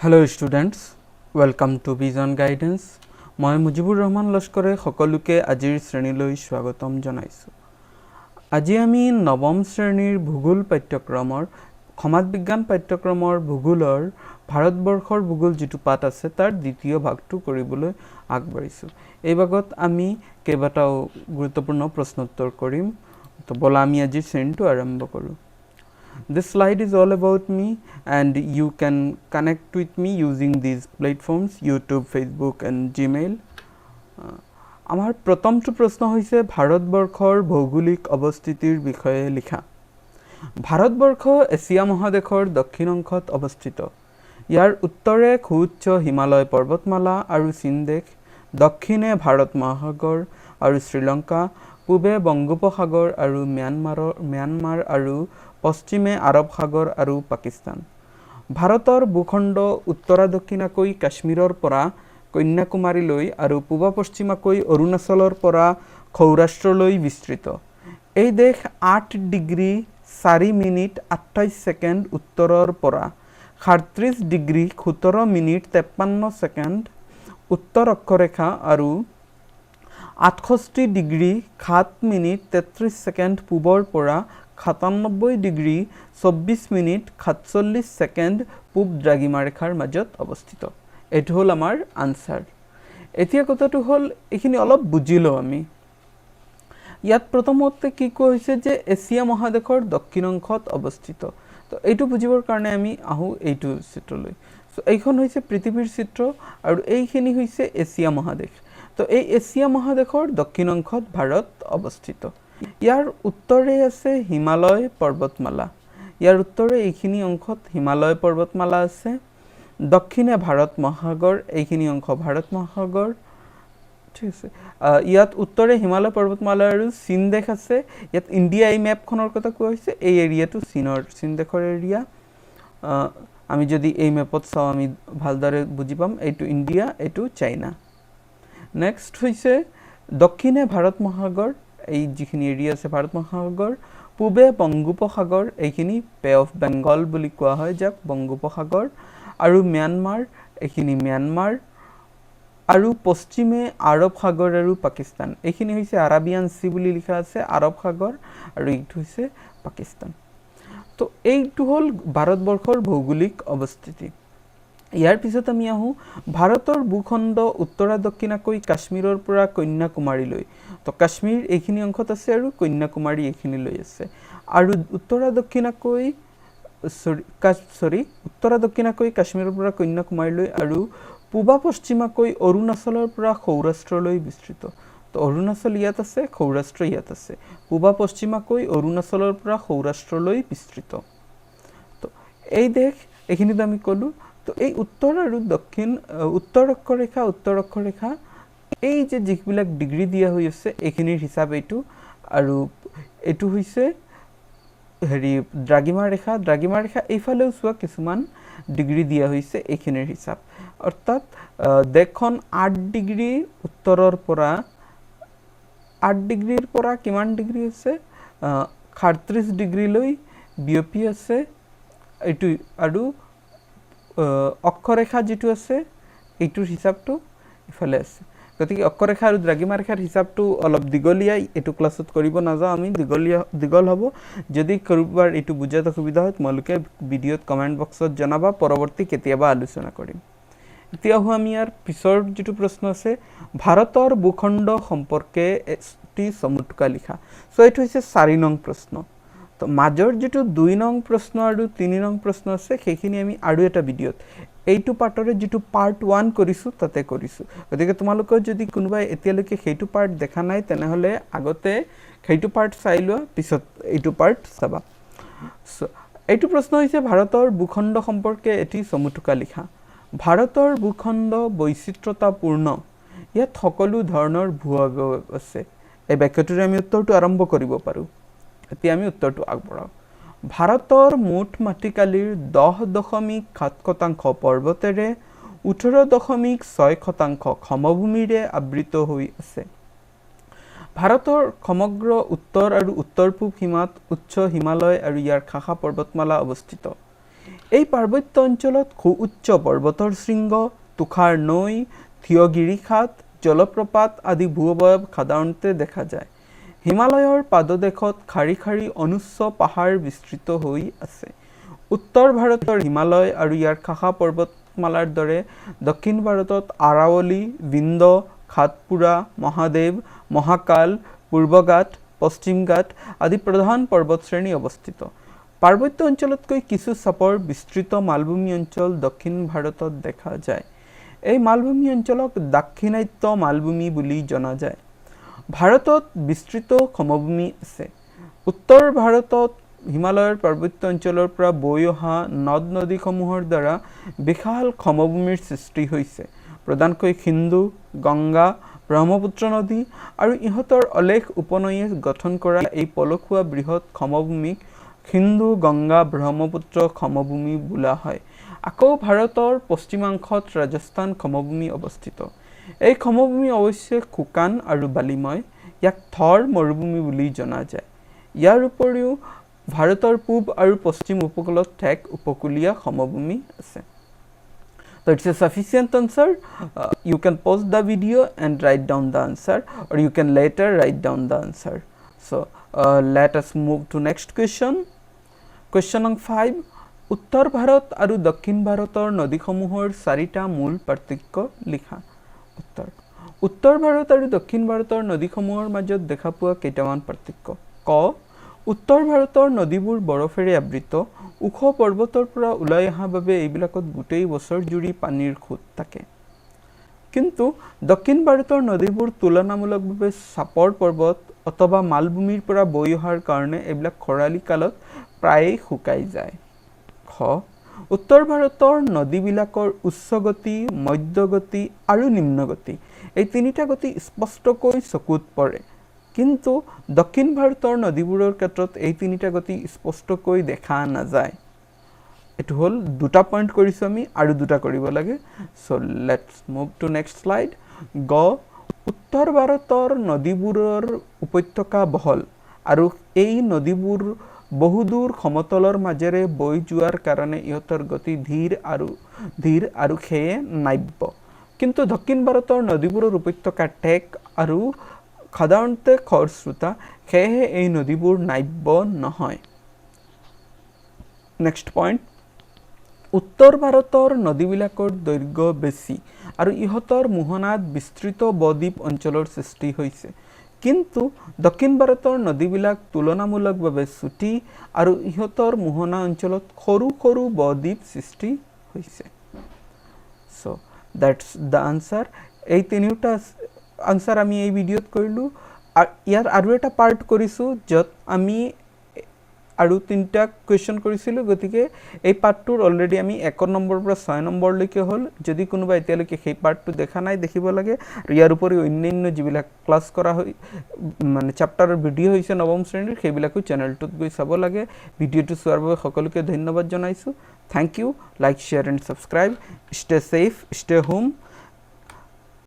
Hello students, welcome to Vision Guidance. মই মুজিবুৰ ৰহমান লস্কৰে সকলোকে আজিৰ শ্ৰেণীলৈ স্বাগতম জনাইছো। আজি আমি নৱম শ্ৰেণীৰ ভূগোল পাঠ্যক্ৰমৰ সমাজ বিজ্ঞান পাঠ্যক্ৰমৰ ভূগোলৰ ভাৰতবৰ্ষৰ ভূগোল যেটো পাঠ আছে তাৰ দ্বিতীয় ভাগটো কৰিবলৈ আগবাঢ়িছো। এই ভাগত আমি কেইবাটাও গুৰুত্বপূৰ্ণ প্ৰশ্নোত্তৰ কৰিম। তো বলা আমি আজিৰ শ্ৰেণীটো আৰম্ভ কৰো। This slide is all about me and you can connect with me using these platforms YouTube, Facebook and Gmail. আমাৰ প্ৰথমটো প্ৰশ্ন হৈছে ভাৰতবৰ্ষৰ ভৌগোলিক অৱস্থিতিৰ বিষয়ে লিখা। ভাৰতবৰ্ষ এছিয়া মহাদেশৰ দক্ষিণ অংশত অৱস্থিত। ইয়াৰ উত্তৰে সুউচ্চ হিমালয় পৰ্বতমালা আৰু চীন দেশ, দক্ষিণে ভাৰত মহাসাগৰ আৰু শ্ৰীলংকা, পূবে বংগোপসাগৰ আৰু ম্যানমাৰ আৰু পশ্চিমে আৰব সাগৰ আৰু পাকিস্তান। ভাৰতৰ ভূখণ্ড উত্তৰা দক্ষিণাকৈ কাশ্মীৰৰ পৰা কন্যাকুমাৰীলৈ আৰু পূব পশ্চিমাকৈ অৰুণাচলৰ পৰা সৌৰাষ্ট্ৰলৈ বিস্তৃত। এই দেশ 8 ডিগ্ৰী 4 মিনিট 28 ছেকেণ্ড উত্তৰৰ পৰা 37 ডিগ্ৰী 17 মিনিট 53 ছেকেণ্ড উত্তৰ অক্ষৰেখা আৰু 68 ডিগ্ৰী 7 মিনিট 33 ছেকেণ্ড পূবৰ পৰা 97 ডিগ্ৰী 24 মিনিট 47 ছেকেণ্ড পূব দ্ৰাঘিমা ৰেখাৰ মাজত অৱস্থিত। এটো হল আমাৰ আনসাৰ। এতিয়া কথাটো হল এখিনি অলপ বুজিলো আমি। ইয়াত প্ৰথমতে কি কোৱা হৈছে যে এছিয়া মহাদেশৰ দক্ষিণ অংশত অৱস্থিত। তো এইটো বুজিবৰ কাৰণে আমি আহো এইটো চিত্ৰলৈ। সো এইখন হৈছে পৃথিৱীৰ চিত্ৰ আৰু এইখিনি হৈছে এছিয়া মহাদেশ। তো এই এছিয়া মহাদেশৰ দক্ষিণ অংশত ভাৰত অৱস্থিত। ইয়াৰ উত্তৰে আছে হিমালয় পৰ্বতমালা। ইয়াৰ উত্তৰে এইখিনি অংশত হিমালয় পৰ্বতমালা আছে। দক্ষিণে ভাৰত মহাসাগৰ, এইখিনি অংশ ভাৰত মহাসাগৰ। ঠিক আছে। ইয়াত উত্তৰে হিমালয় পৰ্বতমালা আৰু চীন দেশ আছে। ইয়াত ইণ্ডিয়া এই মেপখনৰ কথা কোৱা হৈছে। এই এৰিয়াটো চীন দেশৰ এৰিয়া। আমি যদি এই মেপত চাওঁ আমি ভালদৰে বুজি পাম এইটো ইণ্ডিয়া, এইটো চাইনা। নেক্সট হৈছে দক্ষিণে ভাৰত মহাসাগৰ, এই যিখিনি এৰিয়া আছে ভাৰত মহাসাগৰ, পূবে বংগোপসাগৰ, এইখিনি পে অফ বেংগল বুলি কোৱা হয় যাক বংগোপসাগৰ, আৰু ম্যানমাৰ, এইখিনি ম্যানমাৰ, আৰু পশ্চিমে আৰব সাগৰ আৰু পাকিস্তান, এইখিনি হৈছে আৰাবিয়ান সি বুলি লিখা আছে আৰব সাগৰ, আৰু এইটো হৈছে পাকিস্তান। তো এইটো হল ভাৰতবৰ্ষৰ ভৌগোলিক অৱস্থিতি। ইয়াৰ পিছত আমি আহো ভাৰতৰ ভূখণ্ড উত্তৰা দক্ষিণাকৈ কাশ্মীৰৰ পৰা কন্যাকুমাৰীলৈ। তো কাশ্মীৰ এইখিনি অংশত আছে আৰু কন্যাকুমাৰী এইখিনিলৈ আছে। আৰু উত্তৰা দক্ষিণাকৈ কাশ্মীৰৰ পৰা কন্যাকুমাৰীলৈ আৰু পূব পশ্চিমাকৈ অৰুণাচলৰ পৰা সৌৰাষ্ট্ৰলৈ বিস্তৃত। তো অৰুণাচল ইয়াত আছে, সৌৰাষ্ট্ৰ ইয়াত আছে। পূব পশ্চিমাকৈ অৰুণাচলৰ পৰা সৌৰাষ্ট্ৰলৈ বিস্তৃত। তো এই দেশ এইখিনিত আমি কলো। তো এই উত্তৰ আৰু দক্ষিণ উত্তৰ অক্ষৰেখা এই যে যিবিলাক ডিগ্ৰী দিয়া হৈ আছে এইখিনিৰ হিচাপ এইটো, আৰু এইটো হৈছে হেৰি দ্ৰাঘিমা ৰেখা এইফালেও চোৱা কিছুমান ডিগ্ৰী দিয়া হৈছে এইখিনিৰ হিচাপ। অৰ্থাৎ দেশখন 8 ডিগ্ৰী উত্তৰৰ পৰা 8 ডিগ্ৰীৰ পৰা কিমান ডিগ্ৰী আছে 37 ডিগ্ৰীলৈ বিয়পি আছে এইটো, আৰু অক্ষৰেখা যেটো আছে এইটোৰ হিচাপটো ইফালে আছে। গতিকে অক্ষৰেখা আৰু দ্ৰাঘিমা ৰেখাৰ হিচাপটো অলপ দীঘলীয়াই, এইটো ক্লাছত কৰিব নাযাওঁ আমি, দীঘল হ'ব। যদি কাৰোবাৰ এইটো বুজাত অসুবিধা হয় তোমালোকে ভিডিঅ'ত কমেণ্ট বক্সত জনাবা, পৰৱৰ্তী কেতিয়াবা আলোচনা কৰিম। এতিয়া আমি ইয়াৰ পিছৰ যেটো প্ৰশ্ন আছে ভাৰতৰ ভূখণ্ড সম্পৰ্কে এটি চমুটুকা লিখা। সো এইটো হৈছে 4 নং প্ৰশ্ন। তো মাজৰ যেটো 2 নং প্ৰশ্ন আৰু 3 নং প্ৰশ্ন আছে সেইখিনি আমি আৰু এটা ভিডিঅ'ত এইটো পাৰ্টৰে যেটো পাৰ্ট 1 কৰিছো তাতে কৰিছো। গতিকে তোমালোকৰ যদি কোনোবাই এতিয়ালৈকে সেইটো পাৰ্ট দেখা নাই তেনেহলে আগতে সেইটো পাৰ্ট চাই লোৱা, পিছত এইটো পাৰ্ট চাবা। এইটো প্ৰশ্ন হৈছে ভাৰতৰ ভূখণ্ড সম্পৰ্কে এটি চমুটুকা লিখা। ভাৰতৰ ভূখণ্ড বৈচিত্ৰতাপূৰ্ণ। ইয়াত সকলো ধৰণৰ ভূ-অৱয়ব আছে। এই বাক্যটোৰে আমি উত্তৰটো আৰম্ভ কৰিব পাৰো। এতিয়া আমি উত্তৰটো আগবঢ়াও। ভাৰতৰ মুঠ মাটিকালিৰ 10.7% পৰ্বতেৰে 18.6% সমভূমিৰে আবৃত হৈ আছে। ভাৰতৰ সমগ্ৰ উত্তৰ আৰু উত্তৰ পূব সীমাত উচ্চ হিমালয় আৰু ইয়াৰ শাখা পৰ্বতমালা অৱস্থিত। এই পাৰ্বত্য অঞ্চলত সুউচ্চ পৰ্বতৰ শৃংগ, তুষাৰ নৈ, থিয় গিৰিখাত, জলপ্ৰপাত আদি ভূ-অৱয়ব সাধাৰণতে দেখা যায়। হিমালয়ৰ পাদদেশত শাৰী শাৰী অনুচ্চ পাহাৰ বিস্তৃত হৈ আছে। উত্তৰ ভাৰতৰ হিমালয় আৰু ইয়াৰ শাখা পৰ্বতমালাৰ দৰে দক্ষিণ ভাৰতত আৰাৱলী, বিন্দ, খাটপুৰা, মহাদেৱ, মহাকাল, পূৰ্বঘাট, পশ্চিমঘাট আদি প্ৰধান পৰ্বতশ্ৰেণী অৱস্থিত। পাৰ্বত্য অঞ্চলতকৈ কিছু চাপৰ বিস্তৃত মালভূমি অঞ্চল দক্ষিণ ভাৰতত দেখা যায়। এই মালভূমি অঞ্চলক দাক্ষিণাত্য মালভূমি বুলি জনা যায়। ভাৰতত বিস্তৃত সমভূমি আছে। উত্তৰ ভাৰতত হিমালয়ৰ পাৰ্বত্য অঞ্চলৰ পৰা বৈ অহা নদ নদীসমূহৰ দ্বাৰা বিশাল সমভূমিৰ সৃষ্টি হৈছে। প্ৰধানকৈ সিন্ধু, গংগা, ব্ৰহ্মপুত্ৰ নদী আৰু ইহঁতৰ অলেখ উপনৈয়ে গঠন কৰা এই পলসুৱা বৃহৎ সমভূমিক সিন্ধু, গংগা, ব্ৰহ্মপুত্ৰ সমভূমি বোলা হয়। আকৌ ভাৰতৰ পশ্চিমাংশত ৰাজস্থান সমভূমি অৱস্থিত। এই সমভূমি অৱশ্যে শুকান আৰু বালিময়। ইয়াক থৰ মৰুভূমি বুলি জনা যায়। ইয়াৰ উপৰিও ভাৰতৰ পূব আৰু পশ্চিম উপকূলত ঠেক উপকূলীয় সমভূমি আছে। So it's a sufficient answer. You can pause the video and write down the answer, or you can later write down the answer. So let us move to next question. Question number 5. উত্তৰ ভাৰত আৰু দক্ষিণ ভাৰতৰ নদীসমূহৰ চাৰিটা মূল পাৰ্থক্য লিখা। উত্তৰ ভাৰত আৰু দক্ষিণ ভাৰতৰ নদীসমূহৰ মাজত দেখা পোৱা কেইটামান পাৰ্থক্য। ক, উত্তৰ ভাৰতৰ নদীবোৰ বৰফেৰে আবৃত। ওখ পৰ্বতৰ পৰা ওলাই অহা বাবে এইবিলাকত গোটেই বছৰ জুৰি পানীৰ সোঁত থাকে। কিন্তু দক্ষিণ ভাৰতৰ নদীবোৰ তুলনামূলকভাৱে চাপৰ পৰ্বত অথবা মালভূমিৰ পৰা বৈ অহাৰ কাৰণে এইবিলাক খৰালি কালত প্ৰায়ে শুকাই যায়। খ, উত্তৰ ভাৰতৰ নদীবিলাকৰ উচ্চ গতি, মধ্যগতি আৰু নিম্নগতি এই তিনিটা গতি স্পষ্টকৈ চকুত পৰে। কিন্তু দক্ষিণ ভাৰতৰ নদীবোৰৰ ক্ষেত্ৰত এই তিনিটা গতি স্পষ্টকৈ দেখা নাযায়। এটো হ'ল দুটা পইণ্ট কৰিছোঁ আমি, আৰু দুটা কৰিব লাগে। So let's move to next slide. গ, উত্তৰ ভাৰতৰ নদীবোৰৰ উপত্যকা বহল আৰু এই নদীবোৰ বহুদূৰ সমতলৰ মাজেৰে বৈ যোৱাৰ কাৰণে ইহঁতৰ গতি ধীৰ আৰু সেয়ে নাব্য। কিন্তু দক্ষিণ ভাৰতৰ নদীবোৰৰ উপত্যকা ঠেক আৰু সাধাৰণতে খৰস্ৰোতা, সেয়েহে এই নদীবোৰ নাব্য নহয়। নেক্সট পইণ্ট, উত্তৰ ভাৰতৰ নদীবিলাকৰ দৈৰ্ঘ্য বেছি আৰু ইহঁতৰ মোহনাত বিস্তৃত বদ্বীপ অঞ্চলৰ সৃষ্টি হৈছে। কিন্তু দক্ষিণ ভাৰতৰ নদীবিলাক তুলনামূলকভাৱে চুটি আৰু ইহঁতৰ মোহনা অঞ্চলত সৰু সৰু বদ্বীপ সৃষ্টি হৈছে। So that's the answer. এই তিনিটা আনসাৰ আমি এই ভিডিঅ'ত কৰিলোঁ। ইয়াৰ আৰু এটা পাৰ্ট কৰিছোঁ য'ত আমি আৰু তিনিটা কুৱেশ্যন কৰিছিলোঁ। গতিকে এই পাৰ্টটোৰ অলৰেডি আমি 1 নম্বৰৰ পৰা 6 নম্বৰলৈকে হ'ল। যদি কোনোবা এতিয়ালৈকে সেই পাৰ্টটো দেখা নাই, দেখিব লাগে। আৰু ইয়াৰ উপৰিও অন্যান্য যিবিলাক ক্লাছ কৰা হৈ মানে চেপ্টাৰৰ ভিডিঅ' হৈছে নৱম শ্ৰেণীৰ, সেইবিলাকো চেনেলটোত গৈ চাব লাগে। ভিডিঅ'টো চোৱাৰ বাবে সকলোকে ধন্যবাদ জনাইছোঁ। Thank you. Like, share and subscribe. Stay safe, stay home.